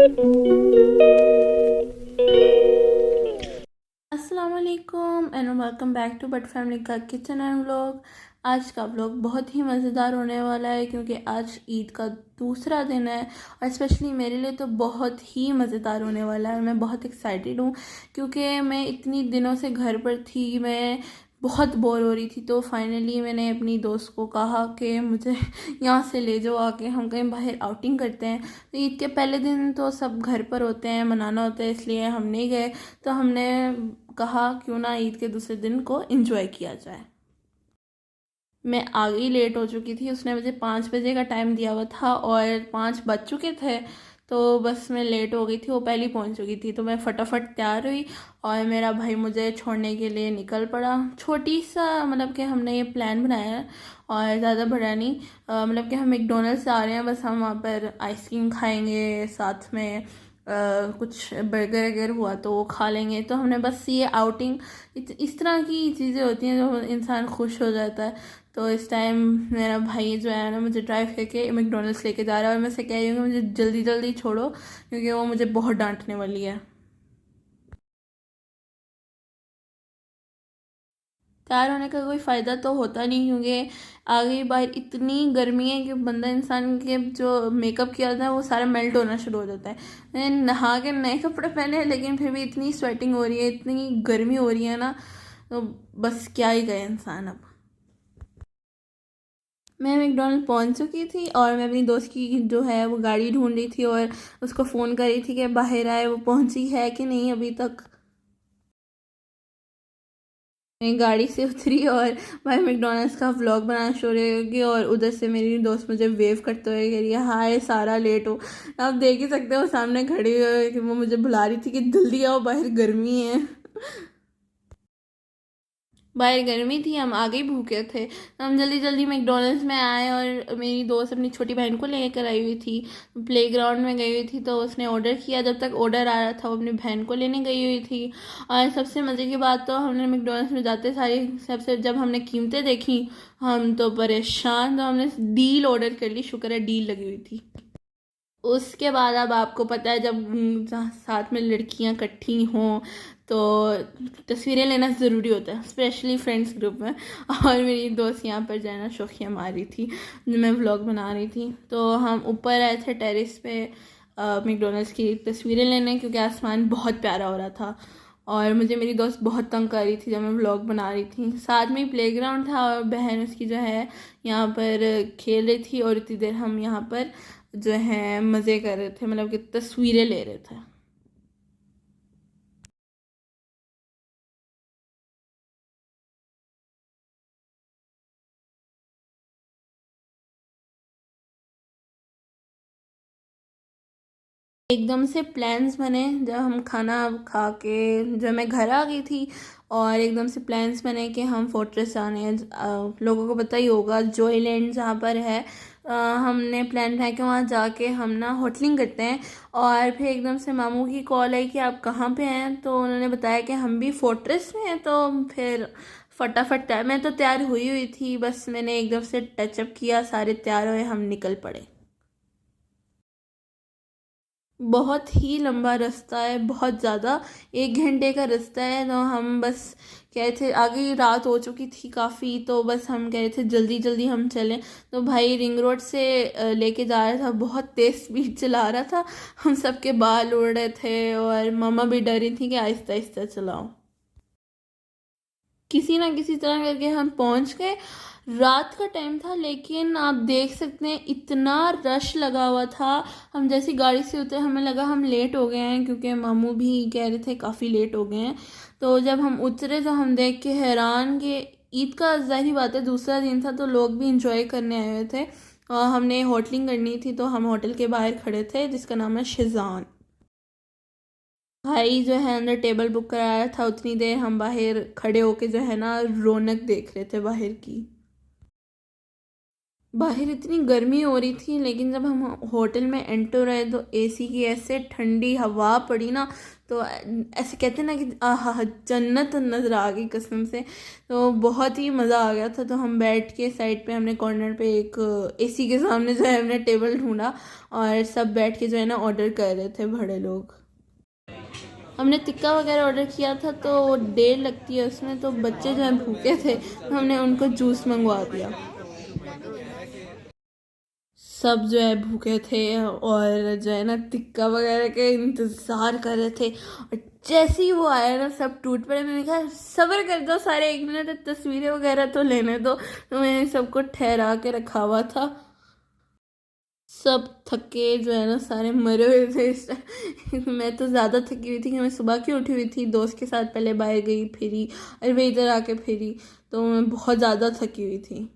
अस्सलाम वालेकुम and welcome back to Butt family का किचन एंड व्लॉग। आज का व्लॉग बहुत ही मज़ेदार होने वाला है क्योंकि आज ईद का दूसरा दिन है और स्पेशली मेरे लिए तो बहुत ही मज़ेदार होने वाला है। मैं बहुत एक्साइटेड हूँ क्योंकि मैं इतनी दिनों से घर पर थी, मैं बहुत बोर हो रही थी। तो फाइनली मैंने अपनी दोस्त को कहा कि मुझे यहाँ से ले जाओ, आके हम कहीं बाहर आउटिंग करते हैं। तो ईद के पहले दिन तो सब घर पर होते हैं, मनाना होता है, इसलिए हम नहीं गए। तो हमने कहा क्यों ना ईद के दूसरे दिन को एंजॉय किया जाए। मैं आगे ही लेट हो चुकी थी, उसने मुझे 5 बजे का टाइम दिया हुआ था और 5 बज चुके थे। तो बस मैं लेट हो गई थी, वो पहले ही पहुंच चुकी थी। तो मैं फटाफट तैयार हुई और मेरा भाई मुझे छोड़ने के लिए निकल पड़ा। छोटी सा मतलब कि हमने ये प्लान बनाया है और ज़्यादा बड़ा नहीं। मतलब कि हम मैकडॉनल्ड्स जा रहे हैं, बस हम वहाँ पर आइसक्रीम खाएंगे, साथ में कुछ बर्गर अगर हुआ तो वो खा लेंगे। तो हमने बस ये आउटिंग इस तरह की चीज़ें होती हैं जो इंसान खुश हो जाता है। तो इस टाइम मेरा भाई जो है ना मुझे ड्राइव करके मैकडॉनल्ड्स लेके जा रहा है और मैं से कह रही हूँ कि मुझे जल्दी जल्दी छोड़ो क्योंकि वो मुझे बहुत डांटने वाली है। तैयार होने का कोई फ़ायदा तो होता नहीं क्योंकि आगे बाहर इतनी गर्मी है कि बंदा इंसान के जो मेकअप किया होता है वो सारा मेल्ट होना शुरू हो जाता है। मैंने नहा के नए कपड़े पहने हैं लेकिन फिर भी इतनी स्वेटिंग हो रही है, इतनी गर्मी हो रही है ना। तो बस क्या ही कहे इंसान अब। मैं मैकडॉनल्ड पहुंच चुकी थी और मैं अपनी दोस्त की जो है वो गाड़ी ढूंढ रही थी और उसको फ़ोन कर रही थी कि बाहर आए, वो पहुंची है कि नहीं अभी तक। मैं गाड़ी से उतरी और भाई मैकडॉनल्ड्स का व्लॉग बनाना शुरू हो गया और उधर से मेरी दोस्त मुझे वेव करते हुए कह रही है हाय सारा लेट हो। आप देख ही सकते हो सामने खड़ी हुई कि वो मुझे बुला रही थी कि जल्दी आओ बाहर गर्मी है। बाहर गर्मी थी, हम आगे ही भूखे थे। हम जल्दी जल्दी मैकडॉनल्ड्स में आए और मेरी दोस्त अपनी छोटी बहन को लेकर आई हुई थी, प्लेग्राउंड में गई हुई थी। तो उसने ऑर्डर किया, जब तक ऑर्डर आ रहा था वो अपनी बहन को लेने गई हुई थी। और सबसे मज़े की बात तो हमने मैकडॉनल्ड्स में जाते सारी सबसे जब हमने कीमतें देखी हम तो परेशान। तो हमने डील ऑर्डर कर ली, शुक्र है डील लगी हुई थी। उसके बाद अब आपको पता है जब साथ में लड़कियां इकट्ठी हों तो तस्वीरें लेना ज़रूरी होता है, स्पेशली फ्रेंड्स ग्रुप में। और मेरी दोस्त यहाँ पर जाना शौकियाँ मार रही थी, मैं व्लॉग बना रही थी। तो हम ऊपर आए थे टेरेस पे मैकडॉनल्ड्स की तस्वीरें लेने क्योंकि आसमान बहुत प्यारा हो रहा था और मुझे मेरी दोस्त बहुत तंग कर रही थी जब मैं व्लॉग बना रही थी। साथ में ही प्लेग्राउंड था और बहन उसकी जो है यहाँ पर खेल रही थी और इतनी देर हम यहाँ पर जो है मज़े कर रहे थे, मतलब कि तस्वीरें ले रहे थे। एकदम से प्लान्स बने जब हम खाना खा के जब मैं घर आ गई थी और एकदम से प्लान्स बने कि हम फोर्ट्रेस जाने हैं। लोगों को पता ही होगा जॉयलैंड जहाँ पर है। हमने प्लान बनाया कि वहाँ जाके हम ना होटलिंग करते हैं। और फिर एकदम से मामू की कॉल आई कि आप कहाँ पे हैं, तो उन्होंने बताया कि हम भी फोर्ट्रेस में हैं। तो फिर फटाफट तैयार, मैं तो तैयार हुई हुई थी, बस मैंने एकदम से टचअप किया, सारे तैयार हुए, हम निकल पड़े। बहुत ही लंबा रास्ता है, बहुत ज़्यादा, 1 घंटे का रास्ता है। तो हम बस कह रहे थे, आगे रात हो चुकी थी काफ़ी, तो बस हम कह रहे थे जल्दी जल्दी हम चलें। तो भाई रिंग रोड से लेके जा रहा था, बहुत तेज़ स्पीड चला रहा था। हम सबके बाल उड़ रहे थे और मम्मा भी डर रही थी कि आहिस्ता आहिस्ता चलाओ। किसी ना किसी तरह करके हम पहुंच गए। रात का टाइम था लेकिन आप देख सकते हैं इतना रश लगा हुआ था। हम जैसी गाड़ी से उतरे हमें लगा हम लेट हो गए हैं क्योंकि मामू भी कह रहे थे काफ़ी लेट हो गए हैं। तो जब हम उतरे तो हम देख के हैरान कि ईद का ज़ाहिर बात है दूसरा दिन था तो लोग भी इंजॉय करने आए हुए थे। और हमने होटलिंग करनी थी तो हम होटल के बाहर खड़े थे जिसका नाम है शिजान। भाई जो है अंदर टेबल बुक कराया था, उतनी देर हम बाहर खड़े होके जो है ना रौनक देख रहे थे बाहर की। बाहर इतनी गर्मी हो रही थी, लेकिन जब हम होटल में एंटर हुए तो एसी की ऐसे ठंडी हवा पड़ी ना, तो ऐसे कहते हैं ना कि आहा जन्नत नज़र आ गई कसम से। तो बहुत ही मज़ा आ गया था। तो हम बैठ के साइड पे हमने कॉर्नर पे एक एसी के सामने जो है हमने टेबल ढूंढा और सब बैठ के जो है ना ऑर्डर कर रहे थे बड़े लोग। हमने टिक्का वगैरह ऑर्डर किया था तो देर लगती है उसमें, तो बच्चे जो है भूखे थे तो हमने उनको जूस मंगवा दिया। सब जो है भूखे थे और जो है ना टिक्का वगैरह के इंतज़ार कर रहे थे, और जैसे ही वो आया ना सब टूट पड़े। मैंने कहा सब्र कर दो सारे, 1 मिनट तस्वीरें वगैरह तो लेने दो। तो मैंने सबको ठहरा के रखा हुआ था। सब थके जो है ना सारे मरे हुए थे इस टाइम। मैं तो ज़्यादा थकी हुई थी कि मैं सुबह की उठी हुई थी, दोस्त के साथ पहले बाहर गई फिरी और वे इधर आके फिरी, तो मैं बहुत ज़्यादा थकी हुई थी।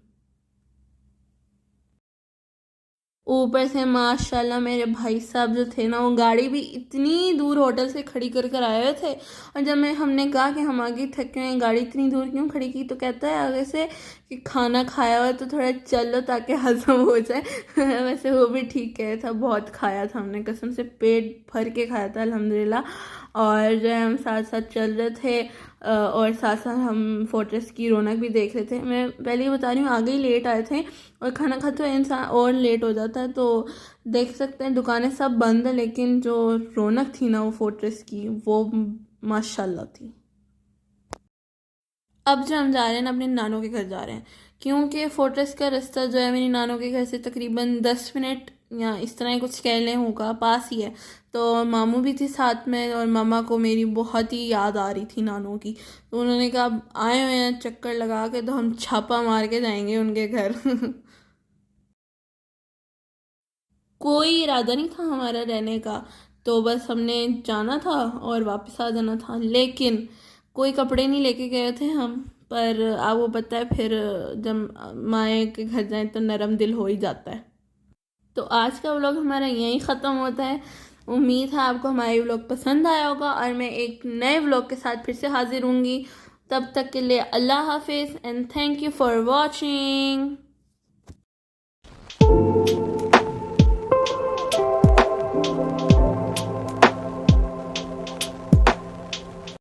ऊपर से माशाल्लाह मेरे भाई साहब जो थे ना, वो गाड़ी भी इतनी दूर होटल से खड़ी कर कर आए हुए थे। और जब हमने कहा कि हम आगे थके हुए हैं, गाड़ी इतनी दूर क्यों खड़ी की, तो कहता है आगे से कि खाना खाया हुआ तो थोड़ा चलो ताकि हजम हो जाए। वैसे वो भी ठीक है था, बहुत खाया था हमने, कसम से पेट भर के खाया था अल्हम्दुलिल्लाह। और जो है हम साथ साथ चल रहे थे और साथ साथ हम फोर्ट्रेस की रौनक भी देख रहे थे। मैं पहले ही बता रही हूँ, आगे ही लेट आए थे और खाना खाते हुए इंसान और लेट हो जाता है। तो देख सकते हैं दुकानें सब बंद है, लेकिन जो रौनक थी ना वो फोर्ट्रेस की, वो माशाल्लाह थी। अब जो हम जा रहे हैं ना, अपने नानों के घर जा रहे हैं, क्योंकि फोर्ट्रेस का रास्ता जो है मेरी नानों के घर से तकरीबन 10 मिनट या इस तरह ही कुछ कह लें होगा, पास ही है। तो मामू भी थी साथ में और मामा को मेरी बहुत ही याद आ रही थी नानों की। तो उन्होंने कहा अब आए हुए हैं चक्कर लगा के, तो हम छापा मार के जाएंगे उनके घर। कोई इरादा नहीं था हमारा रहने का, तो बस हमने जाना था और वापस आ जाना था। लेकिन कोई कपड़े नहीं लेके गए थे हम, पर आपको पता है फिर जब माए के घर जाए तो नरम दिल हो ही जाता है। तो आज का व्लॉग हमारा यहीं ख़त्म होता है। उम्मीद है आपको हमारे व्लॉग पसंद आया होगा और मैं एक नए व्लॉग के साथ फिर से हाजिर होंगी। तब तक के लिए अल्लाह हाफिज़ and thank you for watching.